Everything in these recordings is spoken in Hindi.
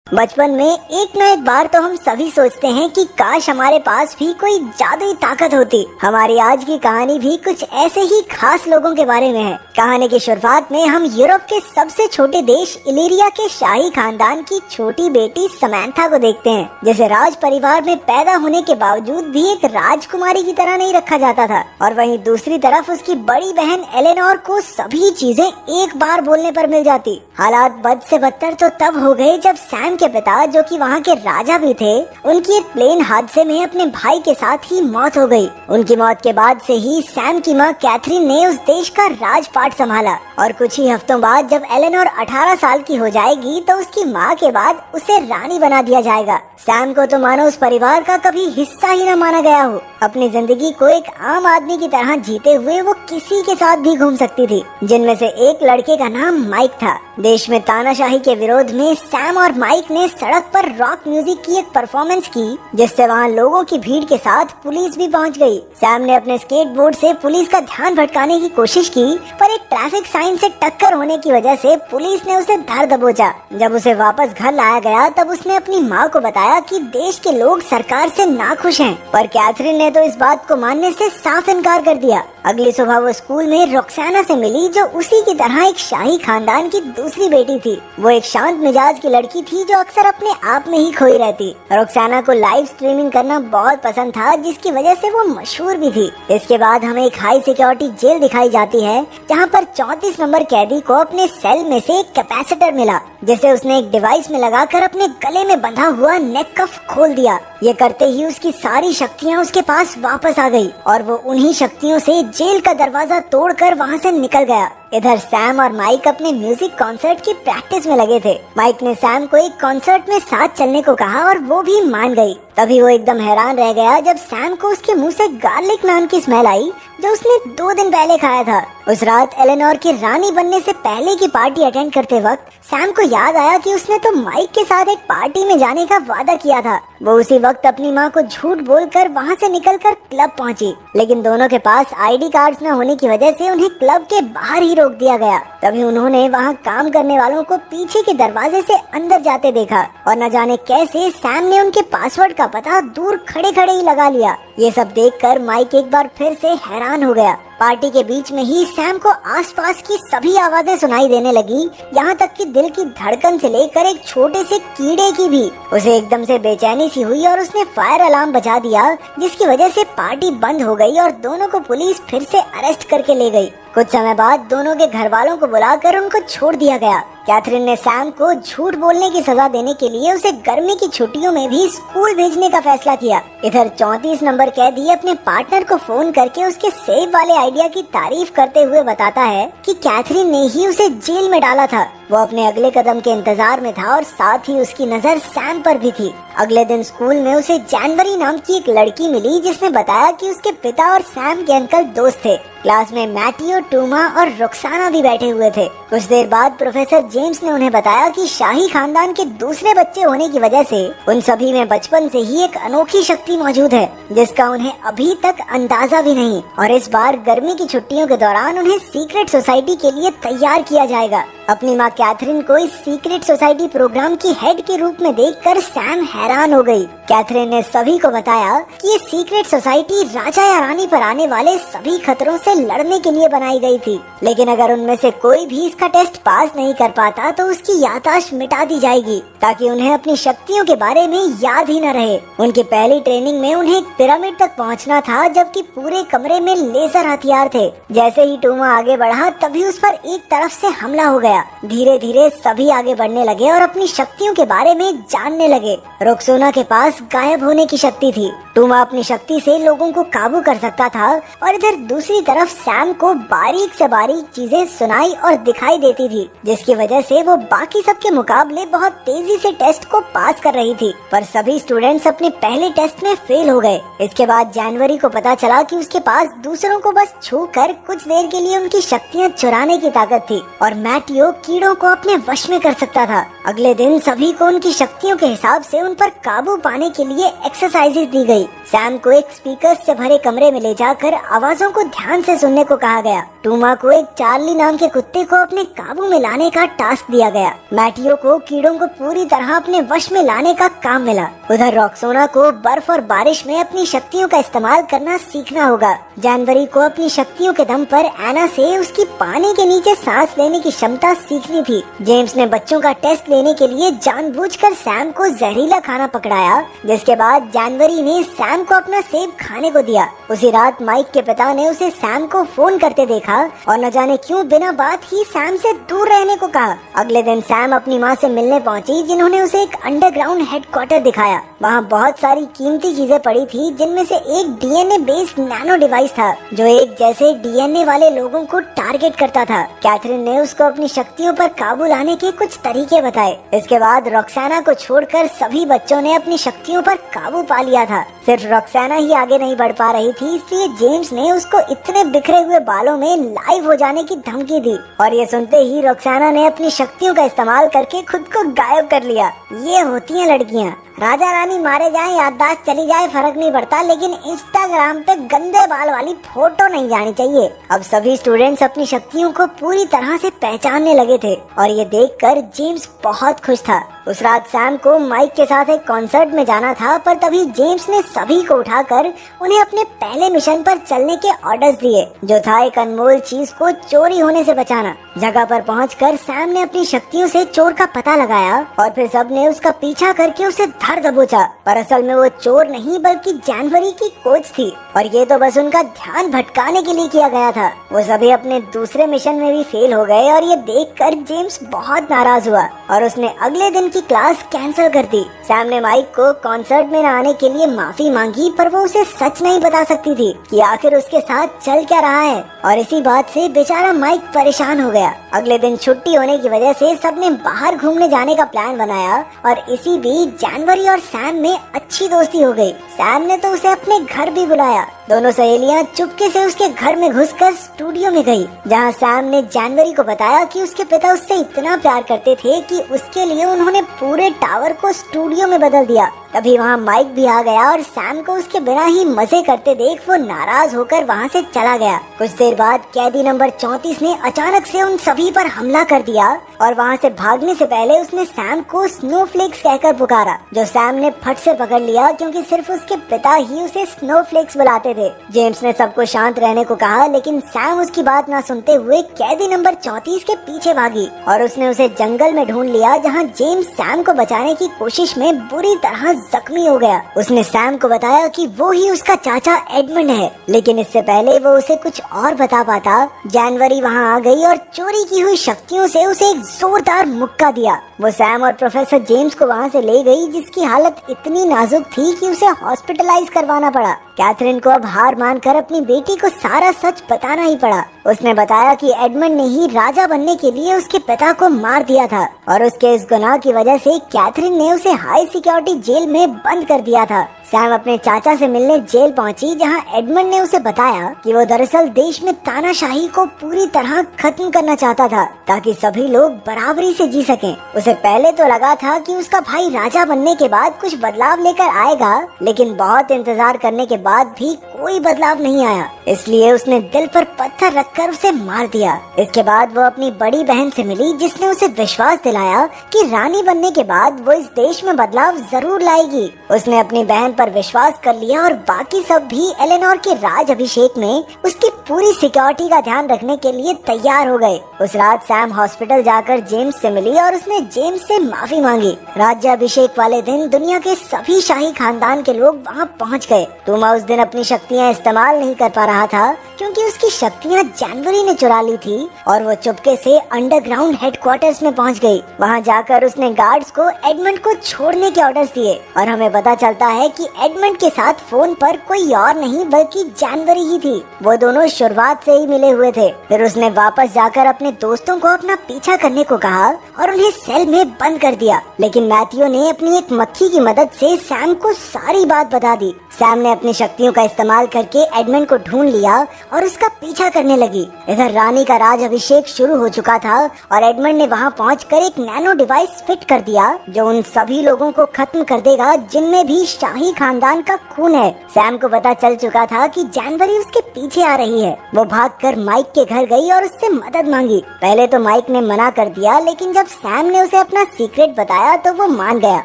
बचपन में एक न एक बार तो हम सभी सोचते हैं कि काश हमारे पास भी कोई जादुई ताकत होती। हमारी आज की कहानी भी कुछ ऐसे ही खास लोगों के बारे में है। कहानी की शुरुआत में हम यूरोप के सबसे छोटे देश इलीरिया के शाही खानदान की छोटी बेटी समैंथा को देखते हैं, जिसे राज परिवार में पैदा होने के बावजूद भी एक राजकुमारी की तरह नहीं रखा जाता था। और वहीं दूसरी तरफ उसकी बड़ी बहन एलेनोर को सभी चीजें एक बार बोलने पर मिल जाती। हालात बद से बदतर तो तब हो गए जब सैम के पिता, जो कि वहाँ के राजा भी थे, उनकी एक प्लेन हादसे में अपने भाई के साथ ही मौत हो गई। उनकी मौत के बाद से ही सैम की माँ कैथरीन ने उस देश का राजपाट संभाला। और कुछ ही हफ्तों बाद जब एलेनोर 18 साल की हो जाएगी तो उसकी माँ के बाद उसे रानी बना दिया जाएगा। सैम को तो मानो उस परिवार का कभी हिस्सा ही न माना गया हो। अपनी जिंदगी को एक आम आदमी की तरह जीते हुए वो किसी के साथ भी घूम सकती थी, जिनमें से एक लड़के का नाम माइक था। देश में तानाशाही के विरोध में सैम और माइक ने सड़क पर रॉक म्यूजिक की एक परफॉर्मेंस की, जिससे वहाँ लोगों की भीड़ के साथ पुलिस भी पहुँच गई। सैम ने अपने स्केटबोर्ड से पुलिस का ध्यान भटकाने की कोशिश की, पर एक ट्रैफिक साइन से टक्कर होने की वजह से पुलिस ने उसे धर दबोचा। जब उसे वापस घर लाया गया तब उसने अपनी माँ को बताया कि देश के लोग सरकार से नाखुश हैं, पर कैथरीन ने तो इस बात को मानने से साफ इनकार कर दिया। अगली सुबह वो स्कूल में रोक्साना से मिली, जो उसी की तरह एक शाही खानदान की दूसरी बेटी थी। वो एक शांत मिजाज की लड़की थी जो अक्सर अपने आप में ही खोई रहती। रोक्साना को लाइव स्ट्रीमिंग करना बहुत पसंद था, जिसकी वजह से वो मशहूर भी थी। इसके बाद हमें एक हाई सिक्योरिटी जेल दिखाई जाती है, जहाँ पर 34 नंबर कैदी को अपने सेल में से एक कैपेसिटर मिला, जिसे उसने एक डिवाइस में लगाकर अपने गले में बंधा हुआ नेक कफ खोल दिया। ये करते ही उसकी सारी शक्तियाँ उसके पास वापस आ गई और वो उन्हीं शक्तियों से जेल का दरवाजा तोड़कर वहाँ से निकल गया। इधर सैम और माइक अपने म्यूजिक कॉन्सर्ट की प्रैक्टिस में लगे थे। माइक ने सैम को एक कॉन्सर्ट में साथ चलने को कहा और वो भी मान गई। तभी वो एकदम हैरान रह गया जब सैम को उसके मुंह से गार्लिक नान की स्मेल आई, जो उसने 2 दिन पहले खाया था। उस रात एलेनोर की रानी बनने से पहले की पार्टी अटेंड करते वक्त सैम को याद आया कि उसने तो माइक के साथ एक पार्टी में जाने का वादा किया था। वो उसी वक्त अपनी माँ को झूठ बोलकर वहाँ से निकलकर क्लब पहुँची, लेकिन दोनों के पास आईडी कार्ड्स न होने की वजह से उन्हें क्लब के बाहर ही रोक दिया गया। तभी उन्होंने वहाँ काम करने वालों को पीछे के दरवाजे से अंदर जाते देखा और न जाने कैसे सैम ने उनके पासवर्ड का पता दूर खड़े खड़े ही लगा लिया। ये सब देखकर माइक एक बार फिर से हैरान हो गया। पार्टी के बीच में ही सैम को आसपास की सभी आवाजें सुनाई देने लगी, यहाँ तक कि दिल की धड़कन से लेकर एक छोटे से कीड़े की भी। उसे एकदम से बेचैनी सी हुई और उसने फायर अलार्म बजा दिया, जिसकी वजह से पार्टी बंद हो गई और दोनों को पुलिस फिर से अरेस्ट करके ले गई। कुछ समय बाद दोनों के घर वालों को बुलाकर उनको छोड़ दिया गया। कैथरीन ने सैम को झूठ बोलने की सजा देने के लिए उसे गर्मी की छुट्टियों में भी स्कूल भेजने का फैसला किया। इधर 34 नंबर कैदी अपने पार्टनर को फोन करके उसके सेब वाले आइडिया की तारीफ करते हुए बताता है कि कैथरीन ने ही उसे जेल में डाला था। वो अपने अगले कदम के इंतजार में था और साथ ही उसकी नजर सैम पर भी थी। अगले दिन स्कूल में उसे जानवरी नाम की एक लड़की मिली, जिसने बताया कि उसके पिता और सैम के अंकल दोस्त थे। क्लास में मैटियो, टूमा और रोक्साना भी बैठे हुए थे। कुछ देर बाद प्रोफेसर जेम्स ने उन्हें बताया कि शाही खानदान के दूसरे बच्चे होने की वजह से उन सभी में बचपन से ही एक अनोखी शक्ति मौजूद है, जिसका उन्हें अभी तक अंदाजा भी नहीं। और इस बार गर्मी की छुट्टियों के दौरान उन्हें सीक्रेट सोसाइटी के लिए तैयार किया जाएगा। अपनी माँ कैथरीन को इस सीक्रेट सोसाइटी प्रोग्राम की हेड के रूप में देखकर सैम हैरान हो गई। कैथरीन ने सभी को बताया कि ये सीक्रेट सोसाइटी राजा या रानी पर आने वाले सभी खतरों से लड़ने के लिए बनाई गई थी, लेकिन अगर उनमें से कोई भी इसका टेस्ट पास नहीं कर पाता तो उसकी याददाश्त मिटा दी जाएगी, ताकि उन्हें अपनी शक्तियों के बारे में याद ही न रहे। उनकी पहली ट्रेनिंग में उन्हें एक पिरामिड तक पहुंचना था, जबकि पूरे कमरे में लेजर हथियार थे। जैसे ही टूमा आगे बढ़ा तभी उस पर एक तरफ से हमला हो गया। धीरे धीरे सभी आगे बढ़ने लगे और अपनी शक्तियों के बारे में जानने लगे। रोक्सोना के पास गायब होने की शक्ति थी। टूमा अपनी शक्ति से लोगों को काबू कर सकता था और इधर दूसरी तरफ सैम को बारीक से बारीक चीजें सुनाई और दिखाई देती थी, जिसकी वजह से वो बाकी सबके मुकाबले बहुत तेजी से टेस्ट को पास कर रही थी। पर सभी स्टूडेंट्स अपने पहले टेस्ट में फेल हो गए। इसके बाद जनवरी को पता चला कि उसके पास दूसरों को बस छूकर कुछ देर के लिए उनकी शक्तियाँ चुराने की ताकत थी और मैटियो कीड़ों को अपने वश में कर सकता था। अगले दिन सभी को उनकी शक्तियों के हिसाब से उन पर काबू पाने के लिए एक्सरसाइजेज दी गई। सैम को एक स्पीकर से भरे कमरे में ले जाकर आवाजों को ध्यान से सुनने को कहा गया। टूमा को एक चार्ली नाम के कुत्ते को अपने काबू में लाने का टास्क दिया गया। मैटियो को कीड़ों को पूरी तरह अपने वश में लाने का काम मिला। उधर रॉक्सोना को बर्फ और बारिश में अपनी शक्तियों का इस्तेमाल करना सीखना होगा। जनवरी को अपनी शक्तियों के दम पर एना से उसकी पानी के नीचे सांस लेने की क्षमता सीखनी थी। जेम्स ने बच्चों का टेस्ट लेने के लिए जानबूझकर सैम को जहरीला खाना पकड़ाया, जिसके बाद जनवरी ने सैम को अपना सेब खाने को दिया। उसी रात माइक के पिता ने उसे सैम को फोन करते देखा और न जाने क्यों बिना बात ही सैम से दूर रहने को कहा। अगले दिन सैम अपनी माँ से मिलने पहुंची, जिन्होंने उसे एक अंडरग्राउंड हेडक्वार्टर दिखाया। वहाँ बहुत सारी कीमती चीजें पड़ी थी, जिनमें से एक डीएनए बेस्ड नैनो डिवाइस था जो एक जैसे डीएनए वाले लोगों को टारगेट करता था। कैथरीन ने उसको अपनी शक्तियों पर काबू लाने के कुछ तरीके बताए। इसके बाद रॉक्साना को छोड़कर सभी बच्चों ने अपनी शक्तियों पर काबू पा लिया था। सिर्फ रॉक्साना ही आगे नहीं बढ़ पा रही थी, इसलिए जेम्स ने उसको इतने बिखरे हुए बालों में लाइव हो जाने की धमकी दी और ये सुनते ही रॉक्साना ने अपनी शक्तियों का इस्तेमाल करके खुद को गायब कर लिया। ये होती हैं लड़कियाँ। राजा रानी मारे जाएं, याददाश्त चली जाए, फर्क नहीं पड़ता, लेकिन इंस्टाग्राम पे गंदे बाल वाली फोटो नहीं जानी चाहिए। अब सभी स्टूडेंट्स अपनी शक्तियों को पूरी तरह से पहचानने लगे थे और ये देखकर जेम्स बहुत खुश था। उस रात सैम को माइक के साथ एक कॉन्सर्ट में जाना था, पर तभी जेम्स ने सभी को उठाकर उन्हें अपने पहले मिशन पर चलने के ऑर्डर्स दिए, जो था एक अनमोल चीज को चोरी होने से बचाना। जगह पर पहुंचकर सैम ने अपनी शक्तियों से चोर का पता लगाया और फिर सबने उसका पीछा करके उसे धर दबोचा। पर असल में वो चोर नहीं बल्कि जनवरी की कोच थी और ये तो बस उनका ध्यान भटकाने के लिए किया गया था। वो सभी अपने दूसरे मिशन में भी फेल हो गए और ये देखकर जेम्स बहुत नाराज हुआ और उसने अगले दिन की क्लास कैंसिल कर दी। सैम ने माइक को कॉन्सर्ट में न आने के लिए माफी मांगी, पर वो उसे सच नहीं बता सकती थी कि आखिर उसके साथ चल क्या रहा है और इसी बात से बेचारा माइक परेशान हो गया। अगले दिन छुट्टी होने की वजह से सबने बाहर घूमने जाने का प्लान बनाया और इसी बीच जनवरी और सैम में अच्छी दोस्ती हो गई। सैम ने तो उसे अपने घर भी बुलाया। दोनों सहेलियां चुपके से उसके घर में घुसकर स्टूडियो में गई, जहां सैम ने जनवरी को बताया कि उसके पिता उससे इतना प्यार करते थे कि उसके लिए उन्होंने पूरे टावर को स्टूडियो में बदल दिया। तभी वहां माइक भी आ गया और सैम को उसके बिना ही मजे करते देख वो नाराज होकर वहां से चला गया। कुछ देर बाद कैदी नंबर 34 ने अचानक से उन सभी पर हमला कर दिया और वहां से भागने से पहले उसने सैम को स्नोफ्लेक्स कहकर पुकारा, जो सैम ने फट से पकड़ लिया क्योंकि सिर्फ उसके पिता ही उसे स्नोफ्लेक्स बुलाते थे। जेम्स ने सबको शांत रहने को कहा, लेकिन सैम उसकी बात ना सुनते हुए कैदी नंबर 34 के पीछे भागी और उसने उसे जंगल में ढूंढ लिया, जहां जेम्स सैम को बचाने की कोशिश में बुरी तरह जख्मी हो गया। उसने सैम को बताया कि वो ही उसका चाचा एडमंड है, लेकिन इससे पहले वो उसे कुछ और बता पाता, जनवरी वहां आ गई और चोरी की हुई शक्तियों से उसे एक जोरदार मुक्का दिया। वो सैम और प्रोफेसर जेम्स को वहां से ले गई, जिसकी हालत इतनी नाजुक थी कि उसे हॉस्पिटलाइज करवाना पड़ा। कैथरीन को अब हार मानकर अपनी बेटी को सारा सच बताना ही पड़ा। उसने बताया कि एडमंड ने ही राजा बनने के लिए उसके पिता को मार दिया था और उसके इस गुनाह की वजह से कैथरीन ने उसे हाई सिक्योरिटी जेल में बंद कर दिया था। सैम अपने चाचा से मिलने जेल पहुंची, जहां एडमंड ने उसे बताया कि वो दरअसल देश में तानाशाही को पूरी तरह खत्म करना चाहता था, ताकि सभी लोग बराबरी से जी सकें। उसे पहले तो लगा था कि उसका भाई राजा बनने के बाद कुछ बदलाव लेकर आएगा, लेकिन बहुत इंतजार करने के बाद भी कोई बदलाव नहीं आया, इसलिए उसने दिल पर पत्थर रखकर उसे मार दिया। इसके बाद वो अपनी बड़ी बहन से मिली, जिसने उसे विश्वास दिलाया कि रानी बनने के बाद वो इस देश में बदलाव जरूर लाएगी। उसने अपनी बहन पर विश्वास कर लिया और बाकी सब भी एलेनोर के राज अभिषेक में उसकी पूरी सिक्योरिटी का ध्यान रखने के लिए तैयार हो गए। उस रात सैम हॉस्पिटल जाकर जेम्स से मिली और उसने जेम्स से माफी मांगी। राज्याभिषेक वाले दिन दुनिया के सभी शाही खानदान के लोग वहां पहुंच गए। टूमा उस दिन अपनी शक्तियां इस्तेमाल नहीं कर पा रहा था, क्योंकि उसकी शक्तियां जनवरी ने चुरा ली थी और वो चुपके से अंडरग्राउंड हेडक्वार्टर्स में पहुंच गई। वहां जाकर उसने गार्ड्स को एडमंड को छोड़ने के ऑर्डर्स दिए और हमें पता चलता है कि एडमंड के साथ फोन पर कोई और नहीं बल्कि जनवरी ही थी। वो दोनों शुरुआत से ही मिले हुए थे। फिर उसने वापस जाकर अपने दोस्तों को अपना पीछा करने को कहा और उन्हें सेल में बंद कर दिया, लेकिन मैथ्यू ने अपनी एक मक्खी की मदद से सैम को सारी बात बता दी। सैम ने अपनी शक्तियों का इस्तेमाल करके एडमंड को ढूंढ लिया और उसका पीछा करने लगी। इधर रानी का राज अभिषेक शुरू हो चुका था और एडमंड ने वहाँ पहुंचकर एक नैनो डिवाइस फिट कर दिया जो उन सभी लोगों को खत्म कर देगा जिनमें भी शाही खानदान का खून है। सैम को पता चल चुका था कि जानवरी उसके पीछे आ रही है। वो भागकर माइक के घर गई और उससे मदद मांगी। पहले तो माइक ने मना कर दिया, लेकिन जब सैम ने उसे अपना सीक्रेट बताया तो वो मान गया।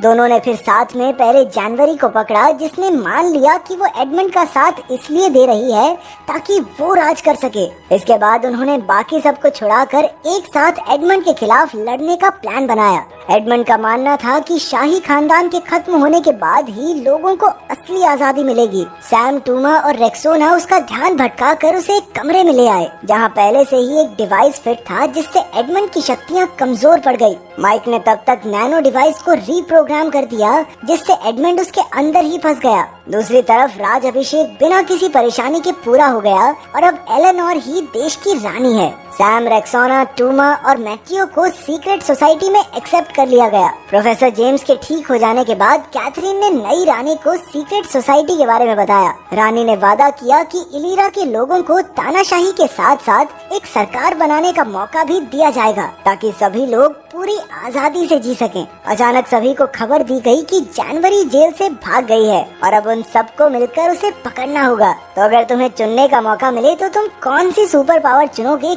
दोनों ने फिर साथ में पहले जानवरी को पकड़ा, जिसने मान लिया कि वो एडमंड का साथ इसलिए दे रही है ताकि वो राज कर सके। इसके बाद उन्होंने बाकी सबको छुड़ाकर एक साथ एडमंड के खिलाफ लड़ने का प्लान बनाया। एडमंड का मानना था कि शाही खानदान के खत्म होने के बाद ही लोगों को असली आजादी मिलेगी। सैम, टूमा और रेक्सोना उसका ध्यान भटका कर उसे एक कमरे में ले आए जहां पहले से ही एक डिवाइस फिट था जिससे एडमंड की शक्तियां कमजोर पड़ गई। माइक ने तब तक नैनो डिवाइस को रीप्रोग्राम कर दिया जिससे एडमंड उसके अंदर ही फंस गया। दूसरी तरफ राज अभिषेक बिना किसी परेशानी के पूरा हो गया और अब एलेनोर ही देश की रानी है। सैम, रेक्सोना, टूमा और मैथियो को सीक्रेट सोसाइटी में एक्सेप्ट कर लिया गया। प्रोफेसर जेम्स के ठीक हो जाने के बाद कैथरीन ने नई रानी को सीक्रेट सोसाइटी के बारे में बताया। रानी ने वादा किया कि इलीरा के लोगों को तानाशाही के साथ साथ एक सरकार बनाने का मौका भी दिया जाएगा ताकि सभी लोग पूरी आजादी से जी सकें। अचानक सभी को खबर दी गई कि जानवरी जेल से भाग गई है और अब उन सबको मिलकर उसे पकड़ना होगा। तो अगर तुम्हें चुनने का मौका मिले तो तुम कौन सी सुपर पावर चुनोगे?